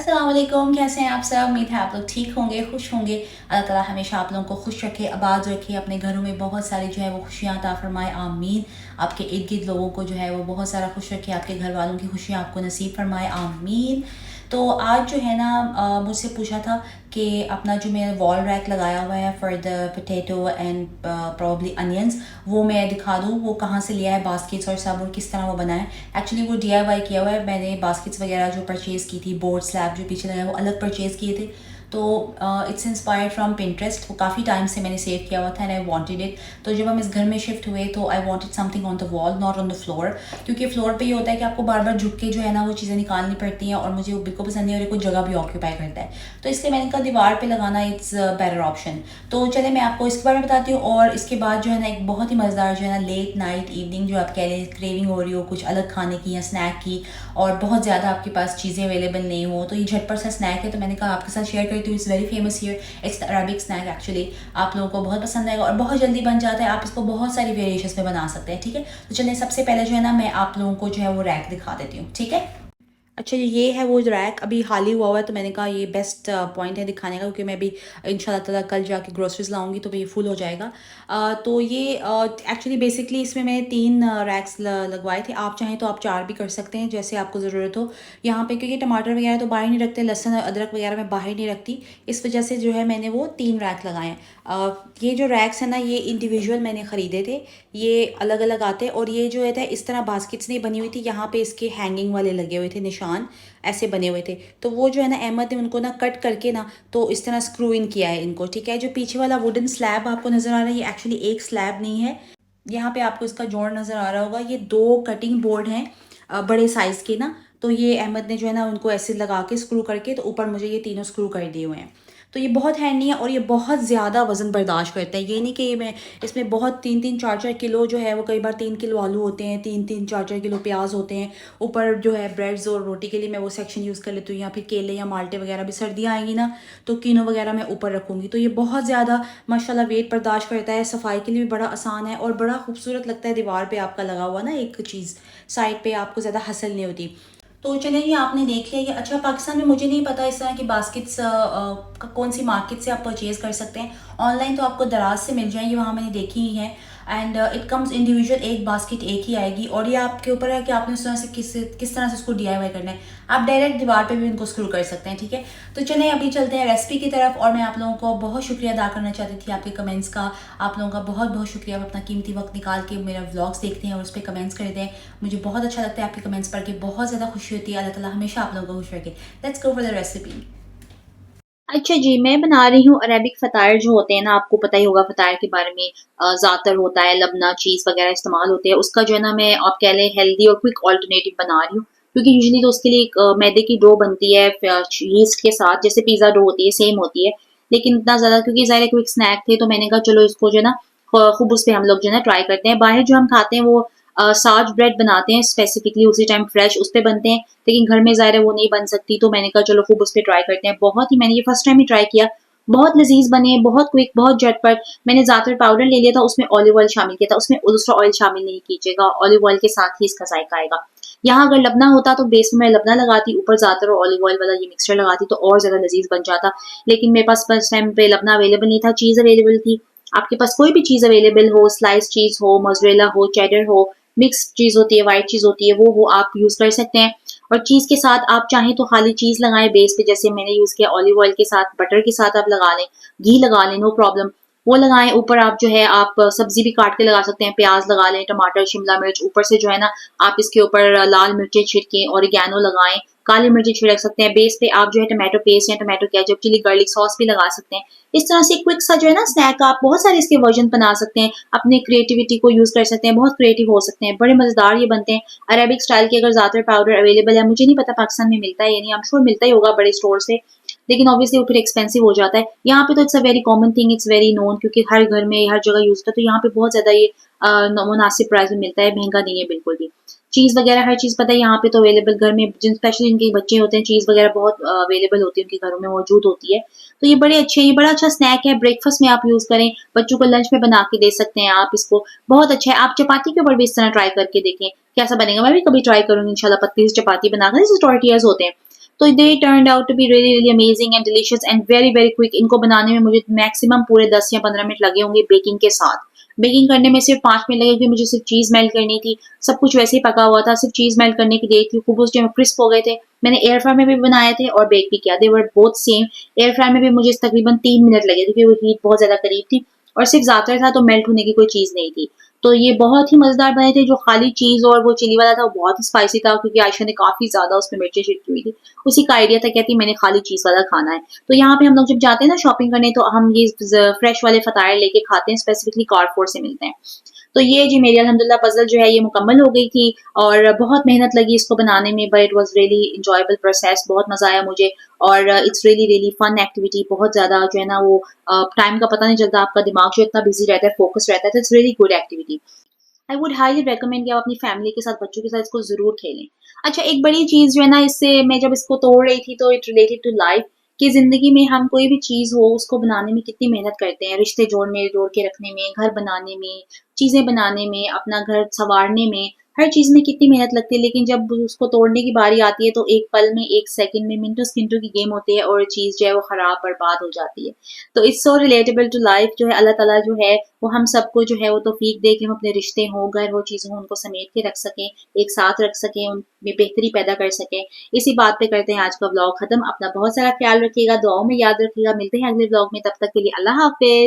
अस्सलाम वालेकुम, कैसे हैं आप सब। उम्मीद है आप लोग ठीक होंगे, खुश होंगे। अल्लाह ताला हमेशा आप लोगों को खुश रखे, आबाद रखे, अपने घरों में बहुत सारी जो है वो खुशियाँ अता फरमाए, आमीन। आपके इर्द गिर्द लोगों को जो है वो बहुत सारा खुश रखे, आपके घर वालों की खुशियाँ आपको नसीब फरमाए, आमीन। तो आज जो है ना मुझसे पूछा था कि अपना जो मैं वॉल रैक लगाया हुआ है for the potato and probably onions, वो मैं दिखा दूँ वो कहाँ से लिया है, बास्केट्स और सब, और किस तरह वो बना है। एक्चुअली वो DIY किया हुआ है मैंने। बास्केट्स वगैरह जो परचेज़ की थी, बोर्ड स्लैब जो पीछे लगा है वो अलग परचेज़ किए थे। तो इट्स इंस्पायर्ड फ्रॉम पिंटरेस्ट। वो काफ़ी टाइम से मैंने सेव किया हुआ था एंड आई वांटेड इट। तो जब हम इस घर में शिफ्ट हुए तो I wanted something on the wall, not on the floor, क्योंकि फ्लोर पे ये होता है कि आपको बार बार झुक के जो है ना वो चीज़ें निकालनी पड़ती हैं और मुझे वो बिल्कुल पसंद नहीं, और एक कुछ जगह भी ऑक्यूपाई करता है। तो इसलिए मैंने कहा दीवार पे लगाना इट्स बेटर ऑप्शन। तो चले मैं आपको इसके बारे में बताती हूँ, और इसके बाद जो है ना एक बहुत ही मज़ेदार जो है ना लेट नाइट इवनिंग जो आप कह रहे हैं क्रेविंग हो रही हो कुछ अलग खाने की या स्नैक की, और बहुत ज़्यादा आपके पास चीज़ें अवेलेबल नहीं हो, तो ये झटपट सा स्नैक है। तो मैंने कहा आपके साथ शेयर करती हूँ। It's very famous here, it's Arabic snack. Actually आप लोगों को बहुत पसंद आएगा और बहुत जल्दी बन जाता है। आप इसको बहुत सारी वेरिएशंस में बना सकते हैं, ठीक है। तो चलिए सबसे पहले जो है ना मैं आप लोगों को जो है वो रैक दिखा देती हूँ, ठीक है। अच्छा ये है वो रैक, अभी खाली हुआ है, तो मैंने कहा ये बेस्ट पॉइंट है दिखाने का, क्योंकि मैं भी इंशाल्लाह ताला कल जाके ग्रोसरीज लाऊंगी तो ये फुल हो जाएगा। तो ये एक्चुअली बेसिकली इसमें मैंने 3 रैक्स लगवाए थे। आप चाहें तो आप 4 भी कर सकते हैं, जैसे आपको ज़रूरत हो। यहाँ पे क्योंकि टमाटर वगैरह तो बाहर नहीं रखते, लहसुन अदरक वगैरह मैं बाहर नहीं रखती, इस वजह से जो है मैंने वो 3 रैक लगाए हैं। ये जो रैक्स हैं ना ये इंडिविजुअल मैंने ख़रीदे थे, ये अलग अलग आते हैं। और ये जो है इस तरह बास्केट्स नहीं बनी हुई थी, यहाँ पे इसके हैंगिंग वाले लगे हुए थे निशान, ऐसे बने हुए थे। तो वो जो है ना अहमद ने उनको ना कट करके ना तो इस तरह स्क्रू इन किया है इनको, ठीक है। जो पीछे वाला वुडन स्लैब आपको नज़र आ रहा है ये एक्चुअली एक स्लैब नहीं है। यहाँ पे आपको इसका जोड़ नज़र आ रहा होगा, ये 2 कटिंग बोर्ड हैं बड़े साइज़ के ना। तो ये अहमद ने जो है ना उनको ऐसे लगा के स्क्रू करके तो ऊपर मुझे ये तीनों स्क्रू कर दिए हुए हैं। तो ये बहुत हैंडी है और ये बहुत ज़्यादा वज़न बर्दाश्त करता है। ये नहीं कि मैं इसमें बहुत 3-3 4-4 किलो जो है वो, कई बार 3 किलो आलू होते हैं, 3-3 4-4 किलो प्याज होते हैं। ऊपर जो है ब्रेड्स और रोटी के लिए मैं वो सेक्शन यूज़ कर लेती हूँ, या फिर केले या माल्टे वगैरह भी। सर्दियाँ आएंगी ना तो कीनो वगैरह मैं ऊपर रखूँगी। तो ये बहुत ज़्यादा माशाल्लाह वेट बर्दाश्त करता है, सफाई के लिए भी बड़ा आसान है और बड़ा खूबसूरत लगता है दीवार पर आपका लगा हुआ ना एक चीज़, साइड पर आपको ज़्यादा हसल नहीं होती। तो चलिए ये आपने देख लिया। ये अच्छा, पाकिस्तान में मुझे नहीं पता इस तरह की बास्केट्स कौन सी मार्केट से आप परचेज़ कर सकते हैं। ऑनलाइन तो आपको दराज से मिल जाएंगी, वहाँ मैंने देखी ही है। एंड इट कम्स इंडिविजुअल, एक बास्केट एक ही आएगी, और ये आपके ऊपर है कि आपने उस तरह से किस तरह से उसको DIY करना है। आप डायरेक्ट दीवार पे भी इनको स्क्रू कर सकते हैं, ठीक है। तो चलिए अभी चलते हैं रेसिपी की तरफ। और मैं आप लोगों को बहुत शुक्रिया अदा करना चाहती थी आपके कमेंट्स का। आप लोगों का बहुत बहुत शुक्रिया, आप अपना कीमती वक्त निकाल के मेरा व्लॉग्स देखते हैं और उस पर कमेंट्स करते हैं। मुझे बहुत अच्छा लगता है आपके कमेंट्स पढ़ के, बहुत ज़्यादा खुशी होती है। अल्लाह ताला हमेशा आप लोगों को खुश रखे। Let's go for the recipe. अच्छा जी, मैं बना रही हूँ अरेबिक फतायर जो होते हैं ना, आपको पता ही होगा फतायर के बारे में। ज़ातर होता है, लबना, चीज़ वगैरह इस्तेमाल होते हैं। उसका जो है ना मैं आप कह लें हेल्दी और क्विक ऑल्टरनेटिव बना रही हूँ, क्योंकि यूजुअली तो उसके लिए एक मैदे की डो बनती है यीस्ट के साथ, जैसे पिज़्ज़ा डो होती है सेम होती है। लेकिन इतना ज़्यादा क्योंकि ज़ाहिर है क्विक स्नैक थे, तो मैंने कहा चलो इसको जो है ना खूब उस पे हम लोग जो है ना ट्राई करते हैं। बाहर जो हम खाते हैं वो साज ब्रेड बनाते हैं, स्पेसिफिकली उसी टाइम फ्रेश उस पे बनते हैं, लेकिन घर में ज़ाहिर है वो नहीं बन सकती। तो मैंने कहा चलो खूब उस पे ट्राई करते हैं। बहुत ही, मैंने ये फर्स्ट टाइम ही ट्राई किया, बहुत लजीज बने, बहुत क्विक, बहुत झटपट। मैंने ज़ातर पाउडर ले लिया था, उसमें ऑलिव ऑयल शामिल किया था, उसमें दूसरा ऑयल शामिल नहीं कीजिएगा, ऑलिव ऑयल के साथ ही इसका जायका आएगा। यहाँ अगर लबना होता तो बेस में मैं लबना लगाती, ऊपर ज़ातर और ऑलिव ऑयल वाला ये मिक्सचर लगाती तो और ज़्यादा लजीज बन जाता। लेकिन मेरे पास फर्स्ट टाइम पे लबना अवेलेबल नहीं था, चीज़ अवेलेबल थी। आपके पास कोई भी चीज़ अवेलेबल हो, स्लाइस चीज़ हो, मोज़रेला हो, चेडर हो, मिक्स चीज़ होती है, व्हाइट चीज़ होती है, वो आप यूज़ कर सकते हैं। और चीज़ के साथ आप चाहें तो खाली चीज़ लगाएं बेस पे, जैसे मैंने यूज़ किया ऑलिव ऑयल के साथ, बटर के साथ आप लगा लें, घी लगा लें, नो प्रॉब्लम, वो लगाएं। ऊपर आप जो है आप सब्जी भी काट के लगा सकते हैं, प्याज लगा लें, टमाटर, शिमला मिर्च, ऊपर से जो है ना आप इसके ऊपर लाल मिर्चें छिड़कें, ऑरिगेनो लगाएं, काली मिर्ची छिड़क सकते हैं। बेस पे आप जो है टमाटो पेस्ट या tomato ketchup, chilli garlic sauce भी लगा सकते हैं। इस तरह से क्विक सा जो है ना स्नैक, आप बहुत सारे इसके वर्जन बना सकते हैं, अपने क्रिएटिविटी को यूज कर सकते हैं, बहुत क्रिएटिव हो सकते हैं, बड़े मजेदार ये बनते हैं। अरेबिक स्टाइल के अगर ज़ातर पाउडर अवेलेबल है, मुझे नहीं पता पाकिस्तान में मिलता है या नहीं, आई एम श्योर मिलता ही होगा बड़े स्टोर से, लेकिन ऑब्वियसली वो फिर एक्सपेंसिव हो जाता है। यहाँ पे तो it's a very common thing, it's very known, क्योंकि हर घर में हर जगह यूज होता है, तो यहाँ पे बहुत ज्यादा ये मुनासिब प्राइस में मिलता है, महंगा नहीं है बिल्कुल भी। चीज़ वगैरह हर चीज़ पता है यहाँ पे तो अवेलेबल, घर में जिन स्पेशली जिनके बच्चे होते हैं चीज़ वगैरह बहुत अवेलेबल होती है, उनके घरों में मौजूद होती है। तो ये बड़े अच्छे, ये बड़ा अच्छा स्नैक है, ब्रेकफास्ट में आप यूज़ करें, बच्चों को लंच में बना के दे सकते हैं आप इसको, बहुत अच्छा है। आप चपाती के ऊपर भी इस तरह ट्राई करके देखें कैसा बनेगा, मैं भी कभी ट्राई करूंगी इंशाल्लाह, पतली सी चपाती बनाकर, जैसे टॉर्टियाज होते हैं तो they turned out to be really really amazing and delicious and very very quick. इनको बनाने में मुझे मैक्सिमम पूरे 10 या 15 मिनट लगे होंगे बेकिंग के साथ। बेकिंग करने में सिर्फ 5 मिनट लगे क्योंकि मुझे सिर्फ चीज़ मेल्ट करनी थी। सब कुछ वैसे ही पका हुआ था, सिर्फ चीज़ मेल्ट करने की देर थी। खूब उस टाइम क्रिस्प हो गए थे। मैंने एयर फ्रायर में भी बनाए थे और बेक भी किया। They were both same. Air fryer में भी मुझे तकरीबन 3 मिनट लगे थे क्योंकि वो हीट बहुत ज़्यादा करीब थी और सिर्फ ज़ातर था तो मेल्ट होने की कोई चीज़ नहीं थी। तो ये बहुत ही मज़ेदार बने थे। जो खाली चीज़ और वो चिली वाला था वो बहुत ही स्पाइसी था क्योंकि आयशा ने काफ़ी ज़्यादा उसमें मिर्ची छिड़की हुई थी। उसी का आइडिया था, कहती मैंने खाली चीज़ वाला खाना है। तो यहाँ पे हम लोग जब जाते हैं ना शॉपिंग करने तो हम ये फ्रेश वाले फतायर लेके खाते हैं, स्पेसिफिकली कारफोर से मिलते हैं। तो ये जी मेरी अल्हम्दुलिल्लाह पज़ल जो है ये मुकम्मल हो गई थी और बहुत मेहनत लगी इसको बनाने में, but it was really enjoyable process. बहुत मज़ा आया मुझे और it's really really fun activity. बहुत ज़्यादा जो है ना वो टाइम का पता नहीं चलता, आपका दिमाग जो इतना बिज़ी रहता है, फ़ोकस रहता है, तो it's really good activity. I would highly recommend कि आप अपनी फैमिली के साथ, बच्चों के साथ इसको ज़रूर खेलें। अच्छा, एक बड़ी चीज़ जो है ना इससे मैं जब इसको तोड़ रही थी तो इट रिलेटेड टू लाइफ कि ज़िंदगी में हम कोई भी चीज़ हो उसको बनाने में कितनी मेहनत करते हैं, रिश्ते जोड़ के रखने में, घर बनाने में, चीज़ें बनाने में, अपना घर सँवारने में, हर चीज़ में कितनी मेहनत लगती है। लेकिन जब उसको तोड़ने की बारी आती है तो एक पल में, 1 सेकंड में, मिनटों-सेकंडों की गेम होती है और चीज़ जो है वो ख़राब बर्बाद हो जाती है। तो it's so relatable to life. जो है अल्लाह ताला जो है वो हम सबको जो है वो तौफीक दे कि हम अपने रिश्ते हों, घर हो, चीज़ें हों, उनको समेट के रख सकें, एक साथ रख सकें, उनमें बेहतरी पैदा कर सकें। इसी बात पे करते हैं आज का व्लॉग ख़त्म। अपना बहुत सारा ख्याल रखिएगा, दुआओं में याद रखिएगा। मिलते हैं अगले व्लॉग में, तब तक के लिए अल्लाह हाफ़िज़।